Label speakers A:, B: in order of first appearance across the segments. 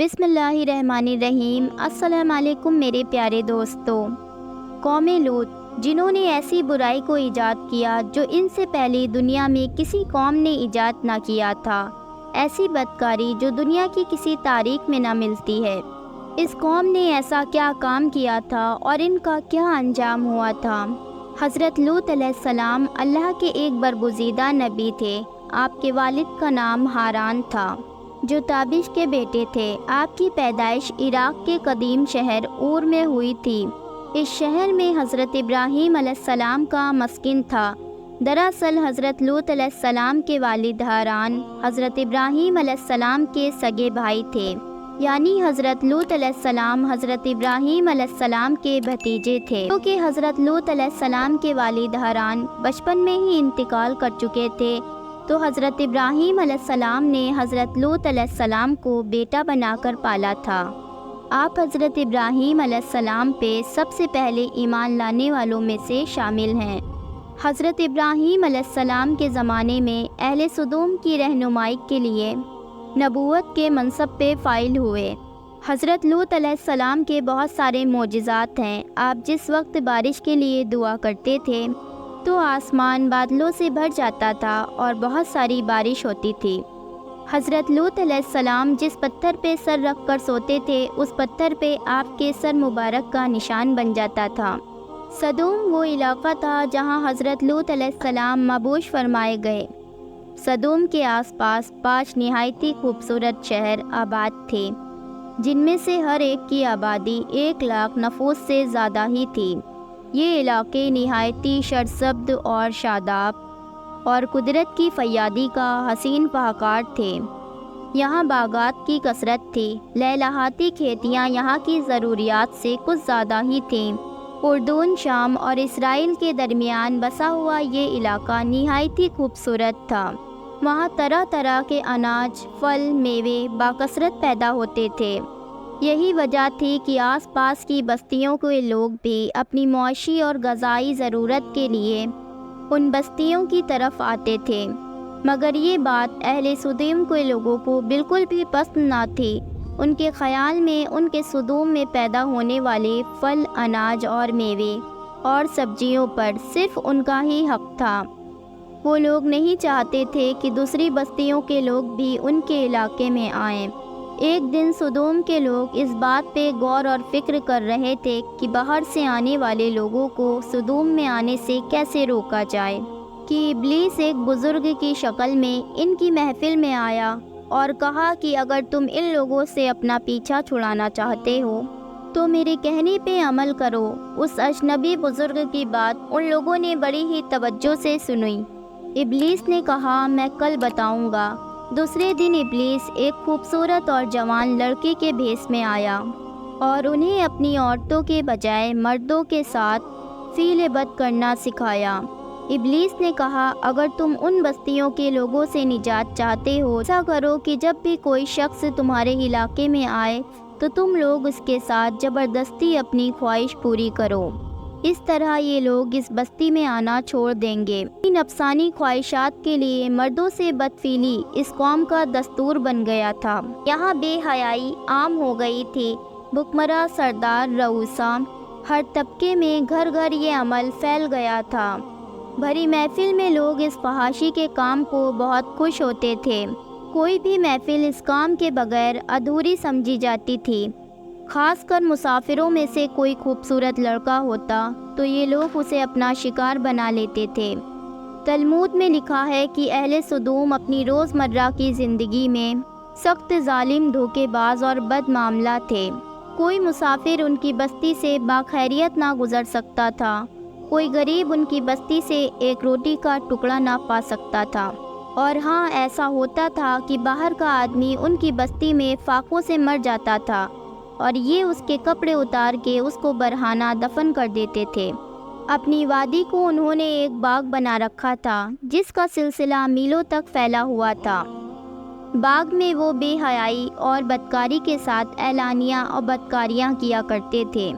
A: بسم اللہ الرحمن الرحیم۔ السلام علیکم میرے پیارے دوستوں۔ قوم لوط جنہوں نے ایسی برائی کو ایجاد کیا جو ان سے پہلے دنیا میں کسی قوم نے ایجاد نہ کیا تھا، ایسی بدکاری جو دنیا کی کسی تاریخ میں نہ ملتی ہے۔ اس قوم نے ایسا کیا کام کیا تھا اور ان کا کیا انجام ہوا تھا؟ حضرت لوط علیہ السلام اللہ کے ایک برگزیدہ نبی تھے۔ آپ کے والد کا نام ہاران تھا جو تابش کے بیٹے تھے۔ آپ کی پیدائش عراق کے قدیم شہر اور میں ہوئی تھی۔ اس شہر میں حضرت ابراہیم علیہ السلام کا مسکن تھا۔ دراصل حضرت لوط علیہ السلام کے والد ہاران حضرت ابراہیم علیہ السلام کے سگے بھائی تھے، یعنی حضرت لوط علیہ السلام حضرت ابراہیم علیہ السلام کے بھتیجے تھے، کیونکہ حضرت لوط علیہ السلام کے والد ہاران بچپن میں ہی انتقال کر چکے تھے، تو حضرت ابراہیم علیہ السلام نے حضرت لوط علیہ السلام کو بیٹا بنا کر پالا تھا۔ آپ حضرت ابراہیم علیہ السلام پہ سب سے پہلے ایمان لانے والوں میں سے شامل ہیں۔ حضرت ابراہیم علیہ السلام کے زمانے میں اہل سدوم کی رہنمائی کے لیے نبوت کے منصب پہ فائل ہوئے۔ حضرت لوط علیہ السلام کے بہت سارے معجزات ہیں۔ آپ جس وقت بارش کے لیے دعا کرتے تھے تو آسمان بادلوں سے بھر جاتا تھا اور بہت ساری بارش ہوتی تھی۔ حضرت لوط علیہ السلام جس پتھر پہ سر رکھ کر سوتے تھے اس پتھر پہ آپ کے سر مبارک کا نشان بن جاتا تھا۔ سدوم وہ علاقہ تھا جہاں حضرت لوط علیہ السلام مبعوث فرمائے گئے۔ سدوم کے آس پاس 5 نہایتی خوبصورت شہر آباد تھے، جن میں سے ہر ایک کی آبادی 1,00,000 نفوس سے زیادہ ہی تھی۔ یہ علاقے نہایتی سرسبز اور شاداب اور قدرت کی فیاضی کا حسین پہکار تھے۔ یہاں باغات کی کثرت تھی۔ لہلہاتی کھیتیاں یہاں کی ضروریات سے کچھ زیادہ ہی تھیں۔ اردن، شام اور اسرائیل کے درمیان بسا ہوا یہ علاقہ نہایتی خوبصورت تھا۔ وہاں طرح طرح کے اناج، پھل، میوے باکثرت پیدا ہوتے تھے۔ یہی وجہ تھی کہ آس پاس کی بستیوں کے لوگ بھی اپنی معاشی اور غذائی ضرورت کے لیے ان بستیوں کی طرف آتے تھے، مگر یہ بات اہل سدوم کے لوگوں کو بالکل بھی پسند نہ تھی۔ ان کے خیال میں ان کے سدوم میں پیدا ہونے والے پھل، اناج اور میوے اور سبزیوں پر صرف ان کا ہی حق تھا۔ وہ لوگ نہیں چاہتے تھے کہ دوسری بستیوں کے لوگ بھی ان کے علاقے میں آئیں۔ ایک دن سدوم کے لوگ اس بات پہ غور اور فکر کر رہے تھے کہ باہر سے آنے والے لوگوں کو سدوم میں آنے سے کیسے روکا جائے، کہ ابلیس ایک بزرگ کی شکل میں ان کی محفل میں آیا اور کہا کہ اگر تم ان لوگوں سے اپنا پیچھا چھڑانا چاہتے ہو تو میرے کہنے پہ عمل کرو۔ اس اجنبی بزرگ کی بات ان لوگوں نے بڑی ہی توجہ سے سنی۔ ابلیس نے کہا میں کل بتاؤں گا۔ دوسرے دن ابلیس ایک خوبصورت اور جوان لڑکے کے بھیس میں آیا اور انہیں اپنی عورتوں کے بجائے مردوں کے ساتھ فعل بد کرنا سکھایا۔ ابلیس نے کہا اگر تم ان بستیوں کے لوگوں سے نجات چاہتے ہو، ایسا کرو کہ جب بھی کوئی شخص تمہارے علاقے میں آئے تو تم لوگ اس کے ساتھ زبردستی اپنی خواہش پوری کرو۔ اس طرح یہ لوگ اس بستی میں آنا چھوڑ دیں گے۔ ان افسانی خواہشات کے لیے مردوں سے بدفعلی اس قوم کا دستور بن گیا تھا۔ یہاں بے حیائی عام ہو گئی تھی۔ بکمرہ، سردار، رؤسا، ہر طبقے میں گھر گھر یہ عمل پھیل گیا تھا۔ بھری محفل میں لوگ اس فحاشی کے کام کو بہت خوش ہوتے تھے۔ کوئی بھی محفل اس کام کے بغیر ادھوری سمجھی جاتی تھی۔ خاص کر مسافروں میں سے کوئی خوبصورت لڑکا ہوتا تو یہ لوگ اسے اپنا شکار بنا لیتے تھے۔ تلمود میں لکھا ہے کہ اہل سدوم اپنی روزمرہ کی زندگی میں سخت ظالم، دھوکے باز اور بد معاملہ تھے۔ کوئی مسافر ان کی بستی سے باخیریت نہ گزر سکتا تھا، کوئی غریب ان کی بستی سے ایک روٹی کا ٹکڑا نہ پا سکتا تھا، اور ہاں ایسا ہوتا تھا کہ باہر کا آدمی ان کی بستی میں فاقوں سے مر جاتا تھا اور یہ اس کے کپڑے اتار کے اس کو برہنہ دفن کر دیتے تھے۔ اپنی وادی کو انہوں نے ایک باغ بنا رکھا تھا جس کا سلسلہ میلوں تک پھیلا ہوا تھا۔ باغ میں وہ بے حیائی اور بدکاری کے ساتھ اعلانیہ اور بدکاریاں کیا کرتے تھے۔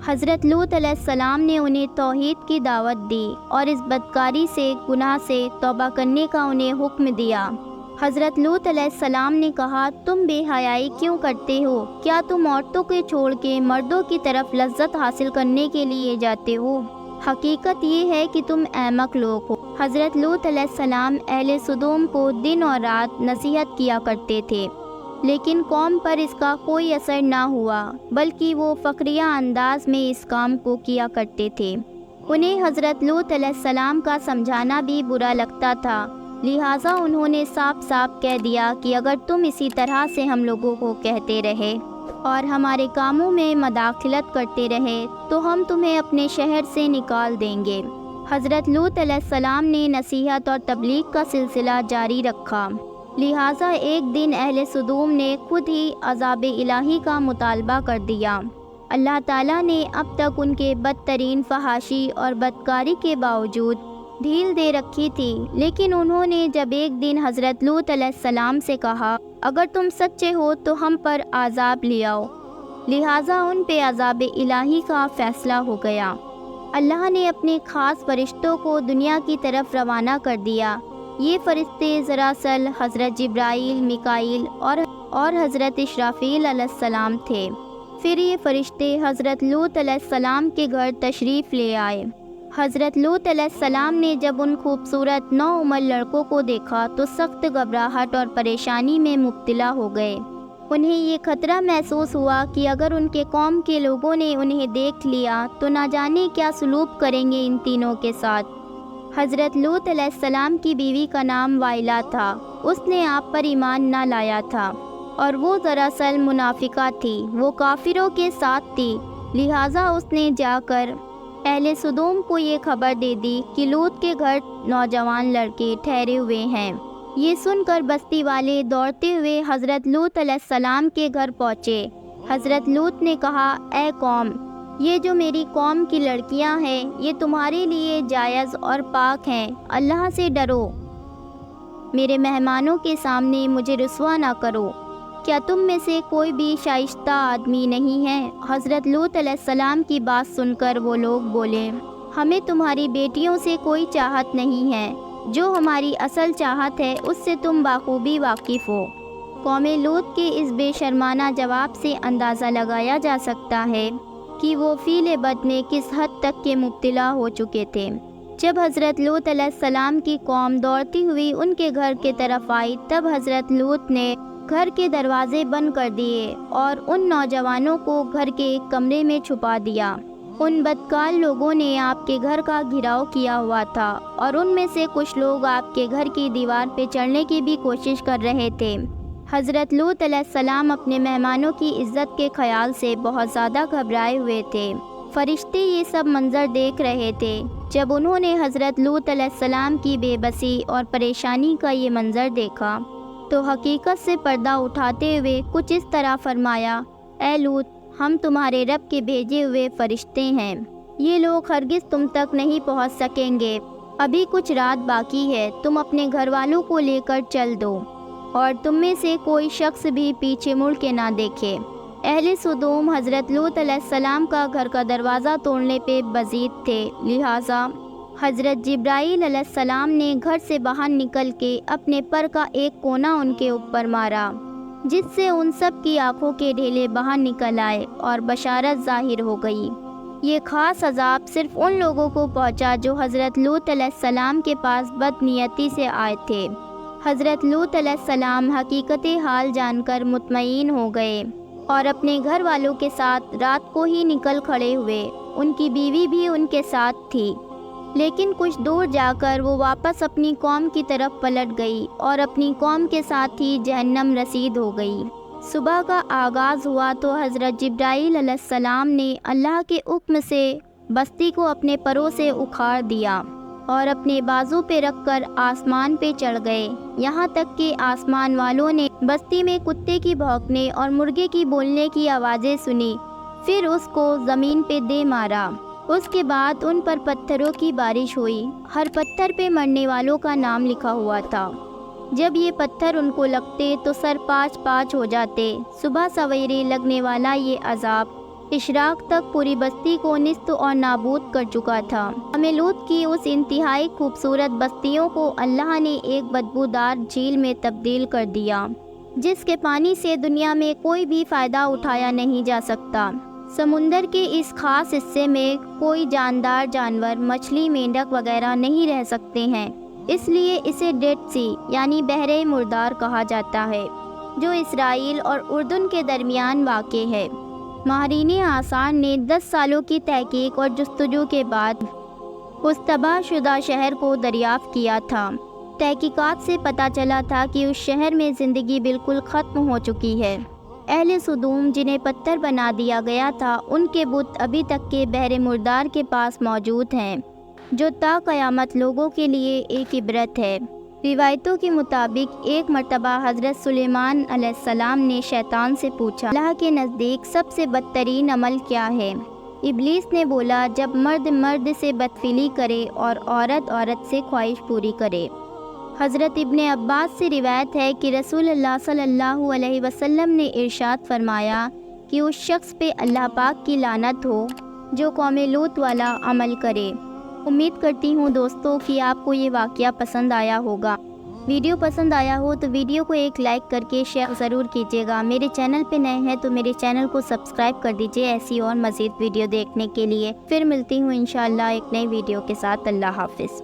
A: حضرت لوط علیہ السلام نے انہیں توحید کی دعوت دی اور اس بدکاری سے، گناہ سے توبہ کرنے کا انہیں حکم دیا۔ حضرت لوط علیہ السلام نے کہا تم بے حیائی کیوں کرتے ہو؟ کیا تم عورتوں کو چھوڑ کے مردوں کی طرف لذت حاصل کرنے کے لیے جاتے ہو؟ حقیقت یہ ہے کہ تم احمق لوگ ہو۔ حضرت لوط علیہ السلام اہل سدوم کو دن اور رات نصیحت کیا کرتے تھے، لیکن قوم پر اس کا کوئی اثر نہ ہوا، بلکہ وہ فخریہ انداز میں اس کام کو کیا کرتے تھے۔ انہیں حضرت لوط علیہ السلام کا سمجھانا بھی برا لگتا تھا، لہٰذا انہوں نے صاف صاف کہہ دیا کہ اگر تم اسی طرح سے ہم لوگوں کو کہتے رہے اور ہمارے کاموں میں مداخلت کرتے رہے تو ہم تمہیں اپنے شہر سے نکال دیں گے۔ حضرت لوط علیہ السلام نے نصیحت اور تبلیغ کا سلسلہ جاری رکھا، لہٰذا ایک دن اہل سدوم نے خود ہی عذاب الہی کا مطالبہ کر دیا۔ اللہ تعالیٰ نے اب تک ان کے بدترین فحاشی اور بدکاری کے باوجود ڈھیل دے رکھی تھی، لیکن انہوں نے جب ایک دن حضرت لوط علیہ السلام سے کہا اگر تم سچے ہو تو ہم پر عذاب لے آؤ، لہٰذا ان پہ عذاب الہی کا فیصلہ ہو گیا۔ اللہ نے اپنے خاص فرشتوں کو دنیا کی طرف روانہ کر دیا۔ یہ فرشتے دراصل حضرت جبرائیل، میکائیل اور حضرت اسرافیل علیہ السلام تھے۔ پھر یہ فرشتے حضرت لوط علیہ السلام کے گھر تشریف لے آئے۔ حضرت لوط علیہ السلام نے جب ان خوبصورت نوعمر لڑکوں کو دیکھا تو سخت گھبراہٹ اور پریشانی میں مبتلا ہو گئے۔ انہیں یہ خطرہ محسوس ہوا کہ اگر ان کے قوم کے لوگوں نے انہیں دیکھ لیا تو نہ جانے کیا سلوک کریں گے ان تینوں کے ساتھ۔ حضرت لوط علیہ السلام کی بیوی کا نام وائلہ تھا، اس نے آپ پر ایمان نہ لایا تھا اور وہ دراصل منافقہ تھی، وہ کافروں کے ساتھ تھی، لہٰذا اس نے جا کر اہل سدوم کو یہ خبر دے دی کہ لوط کے گھر نوجوان لڑکے ٹھہرے ہوئے ہیں۔ یہ سن کر بستی والے دوڑتے ہوئے حضرت لوط علیہ السلام کے گھر پہنچے۔ حضرت لوط نے کہا اے قوم، یہ جو میری قوم کی لڑکیاں ہیں یہ تمہارے لیے جائز اور پاک ہیں، اللہ سے ڈرو، میرے مہمانوں کے سامنے مجھے رسوا نہ کرو۔ کیا تم میں سے کوئی بھی شائستہ آدمی نہیں ہے؟ حضرت لوط علیہ السلام کی بات سن کر وہ لوگ بولے ہمیں تمہاری بیٹیوں سے کوئی چاہت نہیں ہے، جو ہماری اصل چاہت ہے اس سے تم بخوبی واقف ہو۔ قوم لوط کے اس بے شرمانہ جواب سے اندازہ لگایا جا سکتا ہے کہ وہ فعل بد میں کس حد تک کے مبتلا ہو چکے تھے۔ جب حضرت لوط علیہ السلام کی قوم دوڑتی ہوئی ان کے گھر کے طرف آئی تب حضرت لوط نے گھر کے دروازے بند کر دیے اور ان نوجوانوں کو گھر کے ایک کمرے میں چھپا دیا۔ ان بدکار لوگوں نے آپ کے گھر کا گھیراؤ کیا ہوا تھا اور ان میں سے کچھ لوگ آپ کے گھر کی دیوار پہ چڑھنے کی بھی کوشش کر رہے تھے۔ حضرت لوط علیہ السلام اپنے مہمانوں کی عزت کے خیال سے بہت زیادہ گھبرائے ہوئے تھے۔ فرشتے یہ سب منظر دیکھ رہے تھے۔ جب انہوں نے حضرت لوط علیہ السلام کی بے بسی اور پریشانی کا یہ منظر دیکھا تو حقیقت سے پردہ اٹھاتے ہوئے کچھ اس طرح فرمایا اے لوط، ہم تمہارے رب کے بھیجے ہوئے فرشتے ہیں، یہ لوگ ہرگز تم تک نہیں پہنچ سکیں گے، ابھی کچھ رات باقی ہے، تم اپنے گھر والوں کو لے کر چل دو اور تم میں سے کوئی شخص بھی پیچھے مڑ کے نہ دیکھے۔ اہل سدوم حضرت لوط علیہ السلام کا گھر کا دروازہ توڑنے پہ بضید تھے، لہٰذا حضرت جبرائیل علیہ السلام نے گھر سے باہر نکل کے اپنے پر کا ایک کونا ان کے اوپر مارا، جس سے ان سب کی آنکھوں کے ڈھیلے باہر نکل آئے اور بشارت ظاہر ہو گئی۔ یہ خاص عذاب صرف ان لوگوں کو پہنچا جو حضرت لوط علیہ السلام کے پاس بد نیتی سے آئے تھے۔ حضرت لوط علیہ السلام حقیقت حال جان کر مطمئن ہو گئے اور اپنے گھر والوں کے ساتھ رات کو ہی نکل کھڑے ہوئے۔ ان کی بیوی بھی ان کے ساتھ تھی، لیکن کچھ دور جا کر وہ واپس اپنی قوم کی طرف پلٹ گئی اور اپنی قوم کے ساتھ ہی جہنم رسید ہو گئی۔ صبح کا آغاز ہوا تو حضرت جبرائیل علیہ السلام نے اللہ کے حکم سے بستی کو اپنے پروں سے اکھاڑ دیا اور اپنے بازو پہ رکھ کر آسمان پہ چڑھ گئے، یہاں تک کہ آسمان والوں نے بستی میں کتے کی بھونکنے اور مرغے کی بولنے کی آوازیں سنی، پھر اس کو زمین پہ دے مارا۔ اس کے بعد ان پر پتھروں کی بارش ہوئی، ہر پتھر پہ مرنے والوں کا نام لکھا ہوا تھا۔ جب یہ پتھر ان کو لگتے تو سر پاچ پاچ ہو جاتے۔ صبح سویرے لگنے والا یہ عذاب اشراق تک پوری بستی کو نیست اور نابود کر چکا تھا۔ قوم لوط کی اس انتہائی خوبصورت بستیوں کو اللہ نے ایک بدبودار جھیل میں تبدیل کر دیا، جس کے پانی سے دنیا میں کوئی بھی فائدہ اٹھایا نہیں جا سکتا۔ سمندر کے اس خاص حصے میں کوئی جاندار جانور، مچھلی، مینڈک وغیرہ نہیں رہ سکتے ہیں، اس لیے اسے ڈیڈ سی یعنی بحر مردار کہا جاتا ہے، جو اسرائیل اور اردن کے درمیان واقع ہے۔ ماہرین آثار نے 10 سالوں کی تحقیق اور جستجو کے بعد اس تباہ شدہ شہر کو دریافت کیا تھا۔ تحقیقات سے پتہ چلا تھا کہ اس شہر میں زندگی بالکل ختم ہو چکی ہے۔ اہل سدوم، جنہیں پتھر بنا دیا گیا تھا، ان کے بت ابھی تک کے بحر مردار کے پاس موجود ہیں، جو تا قیامت لوگوں کے لیے ایک عبرت ہے۔ روایتوں کے مطابق ایک مرتبہ حضرت سلیمان علیہ السلام نے شیطان سے پوچھا، اللہ کے نزدیک سب سے بدترین عمل کیا ہے؟ ابلیس نے بولا، جب مرد مرد سے بدفعلی کرے اور عورت عورت سے خواہش پوری کرے۔ حضرت ابن عباس سے روایت ہے کہ رسول اللہ صلی اللہ علیہ وسلم نے ارشاد فرمایا کہ اس شخص پہ اللہ پاک کی لعنت ہو جو قوم لوط والا عمل کرے۔ امید کرتی ہوں دوستوں کہ آپ کو یہ واقعہ پسند آیا ہوگا۔ ویڈیو پسند آیا ہو تو ویڈیو کو ایک لائک کر کے شیئر ضرور کیجیے گا۔ میرے چینل پہ نئے ہیں تو میرے چینل کو سبسکرائب کر دیجیے ایسی اور مزید ویڈیو دیکھنے کے لیے۔ پھر ملتی ہوں انشاءاللہ ایک نئی ویڈیو کے ساتھ۔ اللہ حافظ۔